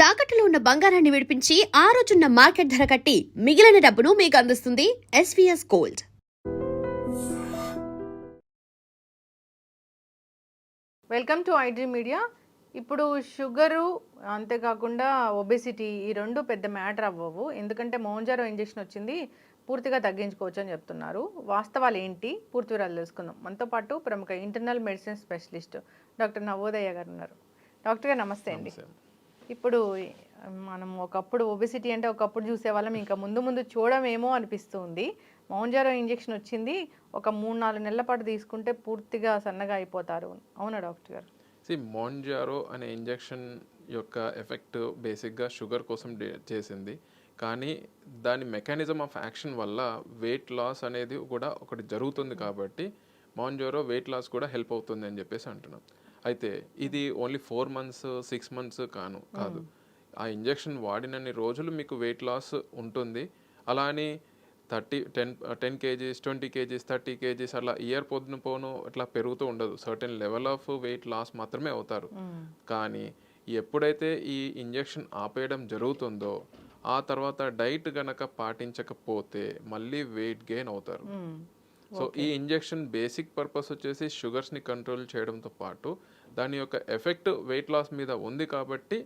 తాకట్టులో ఉన్న బంగారాన్ని విడిపించి ఆ రోజున్న మార్కెట్ ధర కట్టి మిగిలిన డబ్బును మీకు అందిస్తుంది SVS gold. Welcome to iDream media. ఇప్పుడు షుగరు అంతేకాకుండా ఒబెసిటీ ఈ రెండు పెద్ద మ్యాటర్ అవ్వవు, ఎందుకంటే మోంజారో ఇంజెక్షన్ వచ్చింది, పూర్తిగా తగ్గించుకోవచ్చు అని చెప్తున్నారు. వాస్తవాలు ఏంటి పూర్తి వివరాలు తెలుసుకుందాం. మనతో పాటు ప్రముఖ internal medicine specialist doctor Navodaya గారు ఉన్నారు. డాక్టర్ గారు నమస్తే అండి. ఇప్పుడు మనం ఒకప్పుడు ఒబెసిటీ అంటే ఒకప్పుడు చూసేవాళ్ళం, ఇంకా ముందు ముందు చూడమేమో అనిపిస్తుంది. మోంజారో ఇంజెక్షన్ వచ్చింది, ఒక 3-4 నెలల పాటు తీసుకుంటే పూర్తిగా సన్నగా అయిపోతారు. అవునా డాక్టర్ గారు? మోంజారో అనే ఇంజెక్షన్ యొక్క ఎఫెక్ట్ బేసిక్గా షుగర్ కోసం చేసింది, కానీ దాని మెకానిజం ఆఫ్ యాక్షన్ వల్ల వెయిట్ లాస్ అనేది కూడా ఒకటి జరుగుతుంది. కాబట్టి మోంజారో వెయిట్ లాస్ కూడా హెల్ప్ అవుతుంది అని చెప్పేసి అంటున్నాం. అయితే ఇది ఓన్లీ 4 months 6 months కాదు. ఆ ఇంజెక్షన్ వాడినన్ని రోజులు మీకు వెయిట్ లాస్ ఉంటుంది. అలా అని 10 kgs 20 kgs 30 kgs అలా ఇయర్ పోను అట్లా పెరుగుతూ ఉండదు. Certain level of weight loss మాత్రమే అవుతారు. కానీ ఎప్పుడైతే ఈ ఇంజెక్షన్ ఆపేయడం జరుగుతుందో ఆ తర్వాత డైట్ గనక పాటించకపోతే మళ్ళీ వెయిట్ గెయిన్ అవుతారు. సో ఈ ఇంజెక్షన్ బేసిక్ పర్పస్ వచ్చేసి షుగర్స్ని కంట్రోల్ చేయడంతో పాటు దాని యొక్క ఎఫెక్ట్ వెయిట్ లాస్ మీద ఉంది, కాబట్టి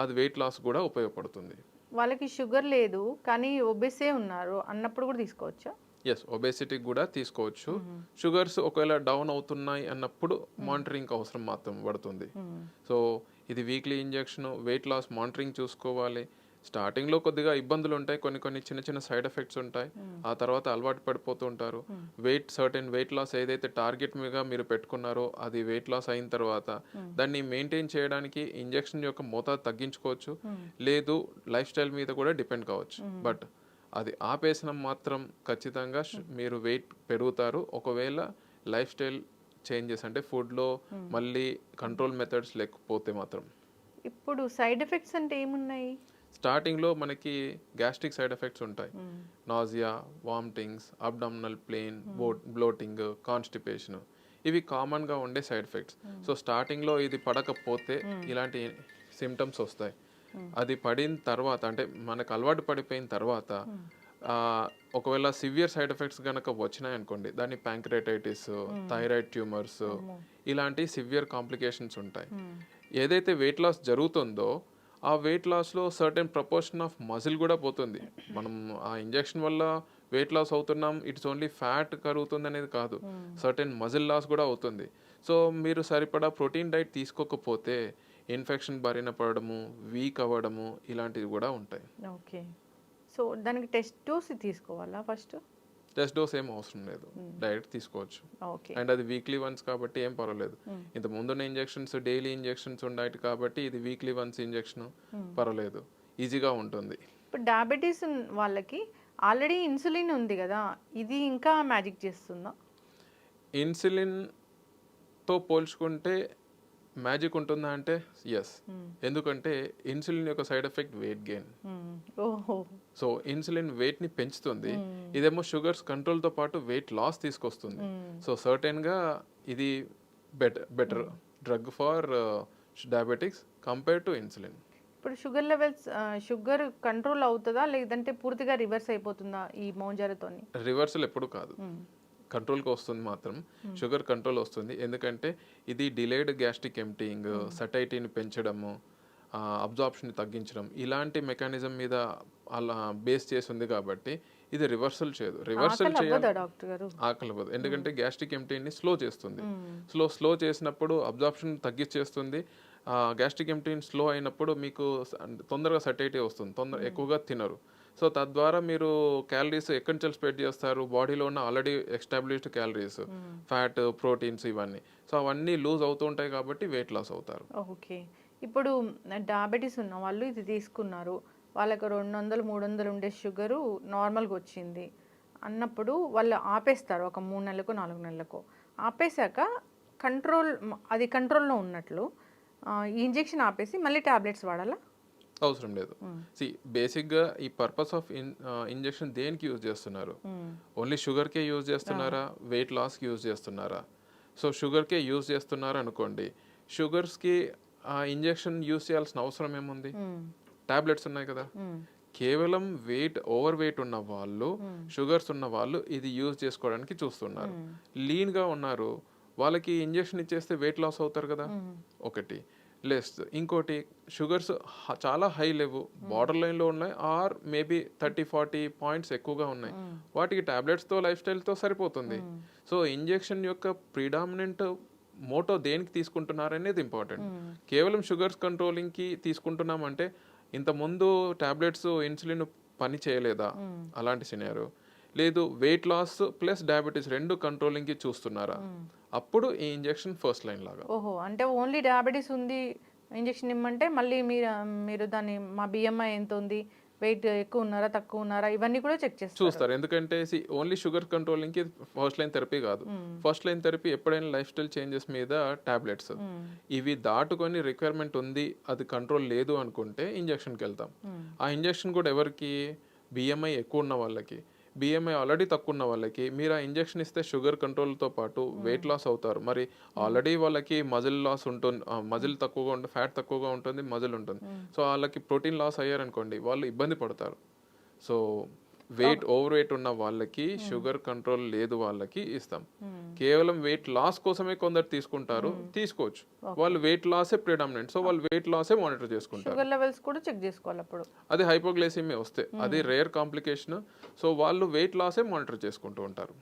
అది వెయిట్ లాస్ కూడా ఉపయోగపడుతుంది. వాళ్ళకి షుగర్ లేదు కానీ ఒబెసే ఉన్నారు అన్నప్పుడు కూడా తీసుకోవచ్చా? ఎస్, ఒబేసిటీ కూడా తీసుకోవచ్చు. షుగర్స్ ఒకవేళ డౌన్ అవుతున్నాయి అన్నప్పుడు మానిటరింగ్ అవసరం మాత్రం పడుతుంది. సో ఇది weekly injection, weight loss monitoring చూసుకోవాలి. స్టార్టింగ్లో కొద్దిగా ఇబ్బందులు ఉంటాయి, కొన్ని చిన్న సైడ్ ఎఫెక్ట్స్ ఉంటాయి. ఆ తర్వాత అలవాటు పడిపోతూ ఉంటారు. సర్టెన్ వెయిట్ లాస్ ఏదైతే టార్గెట్ మీద మీరు పెట్టుకున్నారో అది వెయిట్ లాస్ అయిన తర్వాత దాన్ని మెయింటైన్ చేయడానికి ఇంజెక్షన్ యొక్క మోతాదు తగ్గించుకోవచ్చు, లేదు లైఫ్ స్టైల్ మీద కూడా డిపెండ్ కావచ్చు. బట్ అది ఆపేసిన మాత్రం ఖచ్చితంగా మీరు వెయిట్ పెరుగుతారు. ఒకవేళ లైఫ్ స్టైల్ చేంజెస్ అంటే ఫుడ్లో మళ్ళీ కంట్రోల్ మెథడ్స్ లేకపోతే మాత్రం. ఇప్పుడు సైడ్ ఎఫెక్ట్స్ అంటే ఏమున్నాయి? స్టార్టింగ్లో మనకి గ్యాస్ట్రిక్ సైడ్ ఎఫెక్ట్స్ ఉంటాయి. Nausea, vomitings, abdominal pain, bloating, constipation, ఇవి కామన్గా ఉండే సైడ్ ఎఫెక్ట్స్. సో స్టార్టింగ్లో ఇది పడకపోతే ఇలాంటి సిమ్టమ్స్ వస్తాయి. అది పడిన తర్వాత అంటే మనకు అలవాటు పడిపోయిన తర్వాత ఒకవేళ సివియర్ సైడ్ ఎఫెక్ట్స్ కనుక వచ్చినాయి అనుకోండి, దాన్ని ప్యాంక్రెటైటిస్, థైరాయిడ్ ట్యూమర్స్, ఇలాంటి సివియర్ కాంప్లికేషన్స్ ఉంటాయి. ఏదైతే వెయిట్ లాస్ జరుగుతుందో ఆ వెయిట్ లాస్లో సర్టెన్ ప్రపోర్షన్ ఆఫ్ మజిల్ కూడా పోతుంది. మనం ఆ ఇంజెక్షన్ వల్ల వెయిట్ లాస్ అవుతున్నాం, ఇట్స్ ఓన్లీ ఫ్యాట్ కరుగుతుంది అనేది కాదు, సర్టెన్ మజిల్ లాస్ కూడా అవుతుంది. సో మీరు సరిపడా ప్రోటీన్ డైట్ తీసుకోకపోతే ఇన్ఫెక్షన్ బారిన పడడము, వీక్ అవ్వడము, ఇలాంటివి కూడా ఉంటాయి. ఓకే, సో దానికి టెస్ట్ డోస్ తీసుకోవాలా? ఫస్ట్ టెస్ట్ డోస్ ఏం అవసరం లేదు, డైరెక్ట్ తీసుకోవచ్చు. అండ్ అది వీక్లీ వన్స్ కాబట్టి ఏం పర్వాలేదు. ఇంత ముందున్న ఇంజెక్షన్స్ డైలీ ఇంజెక్షన్స్ ఉన్నాయి కాబట్టి ఇది వీక్లీ వన్స్ ఇంజెక్షన్ పర్వాలేదు, ఈజీగా ఉంటుంది. ఇప్పుడు డయాబెటీస్ వాళ్ళకి ఆల్రెడీ ఇన్సులిన్ ఉంది కదా, ఇది ఇంకా మ్యాజిక్ చేస్తుందా? ఇన్సులిన్తో పోల్చుకుంటే మ్యాజిక్ ఉంటుందా అంటే ఎస్, ఎందుకంటే ఇన్సులిన్ యొక్క side effect weight gain. So insulin weight ని పెంచుతుంది, ఇదేమో షుగర్స్ కంట్రోల్తో పాటు వెయిట్ లాస్ తీసుకొస్తుంది. సో సర్టెన్గా ఇది better drug for diabetics compare to insulin. ఇప్పుడు షుగర్ లెవెల్స్, షుగర్ కంట్రోల్ అవుతుందా లేదంటే పూర్తిగా రివర్స్ అయిపోతుందా ఈ మోంజారోతో? రివర్సల్ ఎప్పుడు కాదు, కంట్రోల్కి వస్తుంది మాత్రం, షుగర్ కంట్రోల్ వస్తుంది. ఎందుకంటే ఇది డిలేడ్ గ్యాస్ట్రిక్ ఎంప్టీయింగ్, సటైటీని పెంచడము, అబ్జార్ప్షన్ తగ్గించడం, ఇలాంటి మెకానిజం మీద అలా బేస్ చేసి ఉంది కాబట్టి ఇది రివర్సల్ చేయదు. రివర్సల్ ఆకలివ్వదు, ఎందుకంటే గ్యాస్ట్రిక్ ఎంప్టీని స్లో చేస్తుంది. స్లో చేసినప్పుడు అబ్జార్ప్షన్ తగ్గించేస్తుంది. గ్యాస్ట్రిక్ ఎంప్టీని స్లో అయినప్పుడు మీకు తొందరగా సటైటీ వస్తుంది, ఎక్కువగా తినరు. సో తద్వారా మీరు క్యాలరీస్ ఎక్కడి నుంచి స్ప్రెడ్ చేస్తారు, బాడీలో ఉన్న already established calories, fat, proteins, ఇవన్నీ. సో అవన్నీ లూజ్ అవుతూ ఉంటాయి కాబట్టి వెయిట్ లాస్ అవుతారు. ఓకే, ఇప్పుడు డయాబెటీస్ ఉన్న వాళ్ళు ఇది తీసుకున్నారు, వాళ్ళకి 200-300 ఉండే షుగరు నార్మల్గా వచ్చింది అన్నప్పుడు వాళ్ళు ఆపేస్తారు ఒక 3 నెలలకు 4 నెలలకు. ఆపేశాక అది కంట్రోల్లో ఉన్నట్లు ఈ ఇంజెక్షన్ ఆపేసి మళ్ళీ టాబ్లెట్స్ వాడాలా? అవసరం లేదు. బేసిక్గా ఈ పర్పస్ ఆఫ్ ఇంజెక్షన్ దేనికి యూజ్ చేస్తున్నారు? ఓన్లీ షుగర్కే యూజ్ చేస్తున్నారా, వెయిట్ లాస్కి యూజ్ చేస్తున్నారా? సో షుగర్కే యూజ్ చేస్తున్నారు అనుకోండి, షుగర్స్కి ఆ ఇంజెక్షన్ యూస్ చేయాల్సిన అవసరం ఏముంది? టాబ్లెట్స్ ఉన్నాయి కదా. కేవలం ఓవర్ వెయిట్ ఉన్న వాళ్ళు, షుగర్స్ ఉన్న వాళ్ళు ఇది యూజ్ చేసుకోవడానికి చూస్తున్నారు. లీన్గా ఉన్నారు, వాళ్ళకి ఇంజెక్షన్ ఇచ్చేస్తే వెయిట్ లాస్ అవుతారు కదా. ఒకటి లెస్. ఇంకోటి షుగర్స్ చాలా హై లేవు, బార్డర్ లైన్లో ఉన్నాయి, ఆర్ మేబీ 30-40 పాయింట్స్ ఎక్కువగా ఉన్నాయి. వాటికి టాబ్లెట్స్తో లైఫ్ స్టైల్తో సరిపోతుంది. సో ఇంజెక్షన్ యొక్క ప్రిడామినెంట్ మోటో దేనికి తీసుకుంటున్నారు అనేది ఇంపార్టెంట్. కేవలం షుగర్స్ కంట్రోలింగ్కి తీసుకుంటున్నామంటే ఇంతకుముందు టాబ్లెట్స్ ఇన్సులిన్ పని చేయలేదా అలాంటి సినారో, లేదు వెయిట్ లాస్ ప్లస్ డయాబెటీస్ రెండు కంట్రోలింగ్కి చూస్తున్నారా, అప్పుడు ఈ ఇంజెక్షన్ ఫస్ట్ లైన్ లాగా. ఓహో, అంటే ఓన్లీ డయాబెటీస్ ఉంది ఇంజెక్షన్ ఇమ్మంటే మళ్ళీ మీరు దాన్ని మా బిఎంఐ ఎంత ఉంది, వెయిట్ ఎక్కువ ఉన్నారా తక్కువ ఉన్నారా, ఇవన్నీ కూడా చెక్ చూస్తారు. ఎందుకంటే ఓన్లీ షుగర్ కంట్రోలింగ్కి ఫస్ట్ లైన్ థెరపీ కాదు. ఫస్ట్ లైన్ థెరపీ ఎప్పుడైనా లైఫ్ స్టైల్ చేంజెస్ మీద టాబ్లెట్స్, ఇవి దాటుకొని రిక్వైర్మెంట్ ఉంది, అది కంట్రోల్ లేదు అనుకుంటే ఇంజెక్షన్కి వెళ్తాం. ఆ ఇంజెక్షన్ కూడా ఎవరికి? బిఎంఐ ఎక్కువ ఉన్న వాళ్ళకి. బిఎంఐ ఆల్రెడీ తక్కువ ఉన్న వాళ్ళకి మీరు ఆ ఇంజెక్షన్ ఇస్తే షుగర్ కంట్రోల్తో పాటు వెయిట్ లాస్ అవుతారు. మరి ఆల్రెడీ వాళ్ళకి మజిల్ లాస్ ఉంటుంది, మజిల్ తక్కువగా ఉంటుంది, ఫ్యాట్ తక్కువగా ఉంటుంది, మజిల్ ఉంటుంది. సో వాళ్ళకి ప్రోటీన్ లాస్ అయ్యారనుకోండి, వాళ్ళు ఇబ్బంది పడతారు. సో ఓవర్ వెయిట్ ఉన్న వాళ్ళకి, షుగర్ కంట్రోల్ లేదు వాళ్ళకి ఇస్తాం. కేవలం వెయిట్ లాస్ కోసమే కొందరు తీసుకుంటారు, తీసుకోవచ్చు. వాళ్ళు వెయిట్ లాసే ప్రిడామినెంట్, సో వాళ్ళు వెయిట్ లాసే మానిటర్ చేసుకుంటారు. షుగర్ లెవెల్స్ కూడా చెక్ చేసుకోవాలి అప్పుడు. అది హైపోగ్లైసెమియా వస్తే అది రేర్ కాంప్లికేషన్. సో వాళ్ళు వెయిట్ లాసే మానిటర్ చేసుకుంటూ ఉంటారు.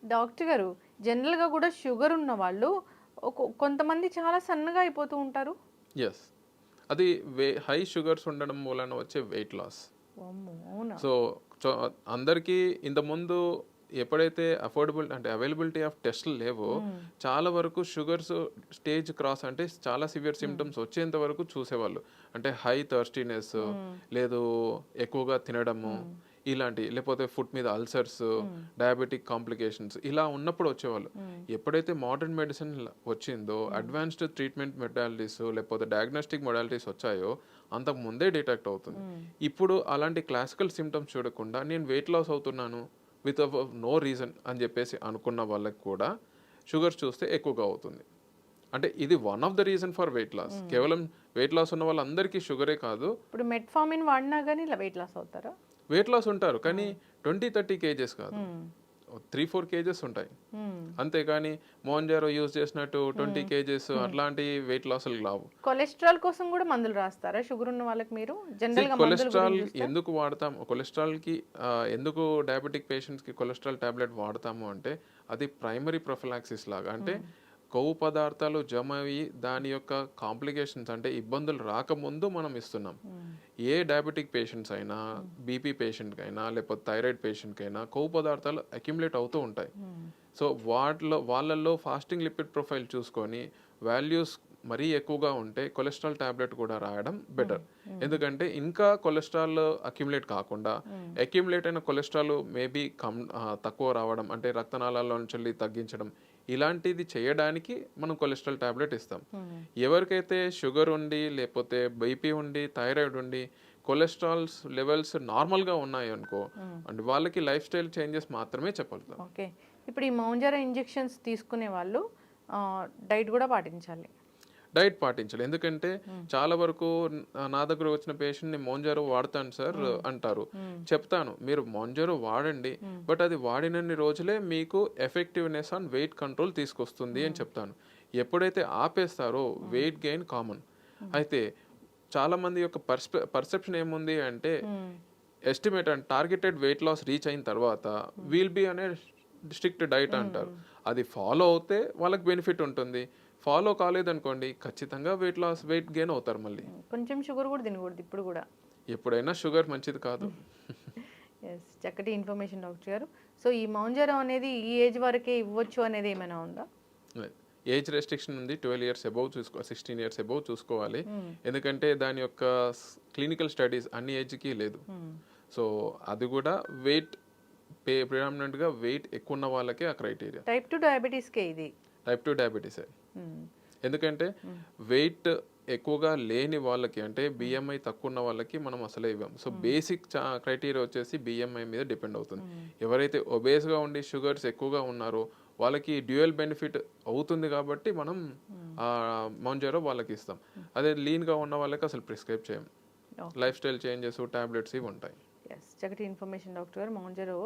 డాక్టర్ గారు, జనరల్గా కూడా షుగర్ ఉన్న వాళ్ళు కొంతమంది చాలా సన్నగా అయిపోతూ ఉంటారు. ఎస్, అది హై షుగర్స్ ఉండడం వలన వచ్చే వెయిట్ లాస్. సో అందరికీ ఇంతకుముందు ఎప్పుడైతే అవైలబిలిటీ ఆఫ్ టెస్ట్లు లేవో, చాలా వరకు షుగర్స్ స్టేజ్ క్రాస్ అంటే చాలా సివియర్ సిమ్టమ్స్ వచ్చేంత వరకు చూసేవాళ్ళు. అంటే హై థర్స్టీనెస్, లేదు ఎక్కువగా తినడము ఇలాంటి, లేకపోతే ఫుడ్ మీద అల్సర్స్, డయాబెటిక్ కాంప్లికేషన్స్ ఇలా ఉన్నప్పుడు వచ్చేవాళ్ళు. ఎప్పుడైతే మోడర్న్ మెడిసిన్ వచ్చిందో, అడ్వాన్స్డ్ ట్రీట్మెంట్ మొడాలిటీస్ లేకపోతే డయాగ్నోస్టిక్ మొడాలిటీస్ వచ్చాయో, అంతకు ముందే డిటెక్ట్ అవుతుంది. ఇప్పుడు అలాంటి క్లాసికల్ సిమ్టమ్స్ చూడకుండా నేను వెయిట్ లాస్ అవుతున్నాను విత్ నో రీజన్ అని చెప్పేసి అనుకున్న వాళ్ళకి కూడా షుగర్స్ చూస్తే ఎక్కువగా అవుతుంది. అంటే ఇది one of the reason for weight loss. కేవలం వెయిట్ లాస్ ఉన్న వాళ్ళందరికీ షుగరే కాదు. ఇప్పుడు మెట్ఫార్మిన్ వాడినా కానీ ఇలా వెయిట్ లాస్ అవుతారా? వెయిట్ లాస్ ఉంటారు, కానీ 20-30 కేజెస్ కాదు, 3-4 కేజెస్ ఉంటాయి. అంతేకాని మోంజారో యూజ్ చేసినట్టు 20 కేజెస్ అట్లాంటి వెయిట్ లాస్ రావు. కొలెస్ట్రాల్ కోసం కూడా మందులు రాస్తారా షుగర్ ఉన్న వాళ్ళకి మీరు? జనరల్గా కొలెస్ట్రాల్ ఎందుకు వాడతాం? కొలెస్ట్రాల్కి ఎందుకు డయాబెటిక్ పేషెంట్స్కి కొలెస్ట్రాల్ టాబ్లెట్ వాడతాము అంటే, అది ప్రైమరీ ప్రొఫిలాక్సిస్ లాగా. అంటే కొవ్వు పదార్థాలు జమ అయ్యి దాని యొక్క కాంప్లికేషన్స్ అంటే ఇబ్బందులు రాకముందు మనం ఇస్తున్నాం. ఏ డయాబెటిక్ పేషెంట్స్ అయినా, బీపీ పేషెంట్కి అయినా, లేకపోతే థైరాయిడ్ పేషెంట్కి అయినా కొవ్వు పదార్థాలు అక్యుములేట్ అవుతూ ఉంటాయి. సో వాళ్ళల్లో ఫాస్టింగ్ లిపిడ్ ప్రొఫైల్ చూసుకొని వాల్యూస్ మరీ ఎక్కువగా ఉంటే కొలెస్ట్రాల్ టాబ్లెట్ కూడా రాయడం బెటర్. ఎందుకంటే ఇంకా కొలెస్ట్రాల్ అక్యుములేట్ కాకుండా, అక్యుములేట్ అయిన కొలెస్ట్రాల్ మేబీ తక్కువ రావడం, అంటే రక్తనాళాల్లో నుంచి తగ్గించడం, ఇలాంటిది చేయడానికి మనం కొలెస్ట్రాల్ టాబ్లెట్ ఇస్తాం. ఎవరికైతే షుగర్ ఉండి, లేకపోతే బీపీ ఉండి, థైరాయిడ్ ఉండి, కొలెస్ట్రాల్స్ లెవెల్స్ నార్మల్గా ఉన్నాయి అనుకో, అంటే వాళ్ళకి లైఫ్ స్టైల్ చేంజెస్ మాత్రమే చెప్పగలుగుతాం. ఓకే, ఇప్పుడు ఈ మౌంజారో ఇంజెక్షన్స్ తీసుకునే వాళ్ళు డైట్ కూడా పాటించాలి. డైట్ పాటించాలి. ఎందుకంటే చాలా వరకు నా దగ్గర వచ్చిన పేషెంట్ని మోంజారో వాడతాను సార్ అంటారు. చెప్తాను, మీరు మోంజారో వాడండి, బట్ అది వాడినన్ని రోజులే మీకు ఎఫెక్టివ్నెస్ ఆన్ వెయిట్ కంట్రోల్ తీసుకొస్తుంది అని చెప్తాను. ఎప్పుడైతే ఆపేస్తారో వెయిట్ గెయిన్ కామన్. అయితే చాలా మంది యొక్క పర్సెప్షన్ ఏముంది అంటే, estimate and targeted weight loss reach అయిన తర్వాత విల్ బి అనే స్ట్రిక్ట్ డైట్ అంటారు. అది ఫాలో అవుతే వాళ్ళకి బెనిఫిట్ ఉంటుంది. ఫాలో కాలేదనుకోండి, ఖచ్చితంగా వెయిట్ గెయిన్ అవుతారు. మళ్ళీ కొంచెం షుగర్ కూడా తినకూడదు ఇప్పుడు కూడా. ఎప్పుడైనా షుగర్ మంచిది కాదు. ఎస్, చక్కటి ఇన్ఫర్మేషన్ డాక్టర్ గారు. సో ఈ మౌంజారో అనేది ఈ ఏజ్ వరకే ఇవ్వచ్చు అనేది ఏమైనా ఉందా? ఏజ్ రెస్ట్రిక్షన్ ఉంది. 12 years అబౌవ్ 16 years అబౌవ్ చూసుకోవాలి. ఎందుకంటే దాని యొక్క క్లినికల్ స్టడీస్ అన్ని ఏజ్కి లేదు. సో అది కూడా వెయిట్ ప్రిడామినెంట్గా వెయిట్ ఎక్కువ ఉన్న వాళ్ళకే ఆ క్రైటీరియా. టైప్ 2 డయాబెటీస్కే ఇది. టైప్ 2 డయాబెటీసే. ఎందుకంటే వెయిట్ ఎక్కువగా లేని వాళ్ళకి, అంటే బిఎంఐ తక్కువ ఉన్న వాళ్ళకి మనం అసలే ఇవ్వం. సో బేసిక్ క్రైటీరియా వచ్చేసి బిఎంఐ మీద డిపెండ్ అవుతుంది. ఎవరైతే ఒబేస్గా ఉండి షుగర్స్ ఎక్కువగా ఉన్నారో వాళ్ళకి డ్యూయల్ బెనిఫిట్ అవుతుంది కాబట్టి మనం మౌంజారో వాళ్ళకి ఇస్తాం. అదే లీన్గా ఉన్న వాళ్ళకి అసలు ప్రిస్క్రైబ్ చేయం. లైఫ్ స్టైల్ చేంజెస్, టాబ్లెట్స్ ఇవి ఉంటాయి. ఎస్, చక్కటి ఇన్ఫర్మేషన్ డాక్టర్ గారు. మౌంజరో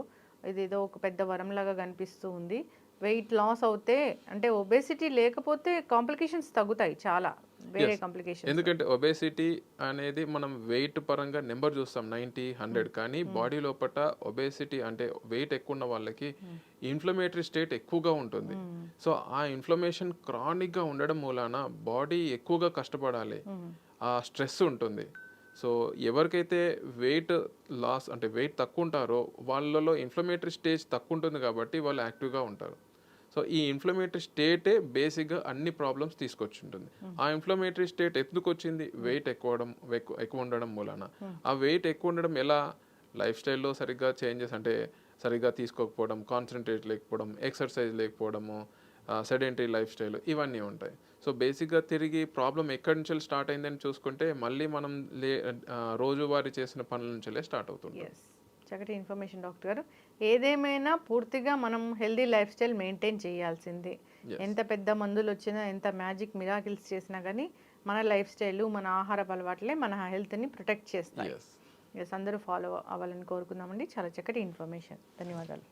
ఇదేదో ఒక పెద్ద వరంలాగా కనిపిస్తూ ఉంది. వెయిట్ లాస్ అవుతే అంటే ఒబేసిటీ లేకపోతే కాంప్లికేషన్స్ తగ్గుతాయి చాలా, వేరే కాంప్లికేషన్స్. ఎందుకంటే ఒబేసిటీ అనేది మనం వెయిట్ పరంగా నెంబర్ చూస్తాం 90, 100, కానీ బాడీ లోపల ఒబేసిటీ అంటే వెయిట్ ఎక్కువ ఉన్న వాళ్ళకి ఇన్ఫ్లమేటరీ స్టేట్ ఎక్కువగా ఉంటుంది. సో ఆ ఇన్ఫ్లమేషన్ క్రానిక్గా ఉండడం మూలాన బాడీ ఎక్కువగా కష్టపడాలి, ఆ స్ట్రెస్ ఉంటుంది. సో ఎవరికైతే వెయిట్ లాస్ అంటే వెయిట్ తక్కువ ఉంటారో వాళ్ళలో ఇన్ఫ్లమేటరీ స్టేజ్ తక్కువ ఉంటుంది కాబట్టి వాళ్ళు యాక్టివ్గా ఉంటారు. సో ఈ ఇన్ఫ్లమేటరీ స్టేటే బేసిక్గా అన్ని ప్రాబ్లమ్స్ తీసుకొచ్చి ఉంటుంది. ఆ ఇన్ఫ్లమేటరీ స్టేట్ ఎందుకు వచ్చింది? వెయిట్ ఎక్కువ ఉండడం మూలన. ఆ వెయిట్ ఎక్కువ ఉండడం ఎలా? లైఫ్ స్టైల్లో సరిగ్గా చేంజెస్ అంటే సరిగ్గా తీసుకోకపోవడం, కాన్సన్ట్రేట్ లేకపోవడం, ఎక్సర్సైజ్ లేకపోవడము, సెడెంటరీ లైఫ్ స్టైల్, ఇవన్నీ ఉంటాయి. సో బేసిక్గా తిరిగి ప్రాబ్లం ఎక్కడి నుంచి స్టార్ట్ అయిందని చూసుకుంటే మళ్ళీ మనం రోజువారీ చేసిన పనుల నుంచే స్టార్ట్ అవుతుంది. ఎస్, చక్కటి ఇన్ఫర్మేషన్ డాక్టర్ గారు. ఏదేమైనా పూర్తిగా మనం హెల్దీ లైఫ్ స్టైల్ మెయింటైన్ చేయాల్సిందే. ఎంత పెద్ద మందులు వచ్చినా, ఎంత మ్యాజిక్ మిరాకిల్స్ చేసినా కానీ మన లైఫ్ స్టైల్, మన ఆహారపు అలవాట్లే మన హెల్త్ని ప్రొటెక్ట్ చేస్తాయి. ఎస్, అందరూ ఫాలో అవ్వాలని కోరుకుందామండి. చాలా చక్కటి ఇన్ఫర్మేషన్. ధన్యవాదాలు.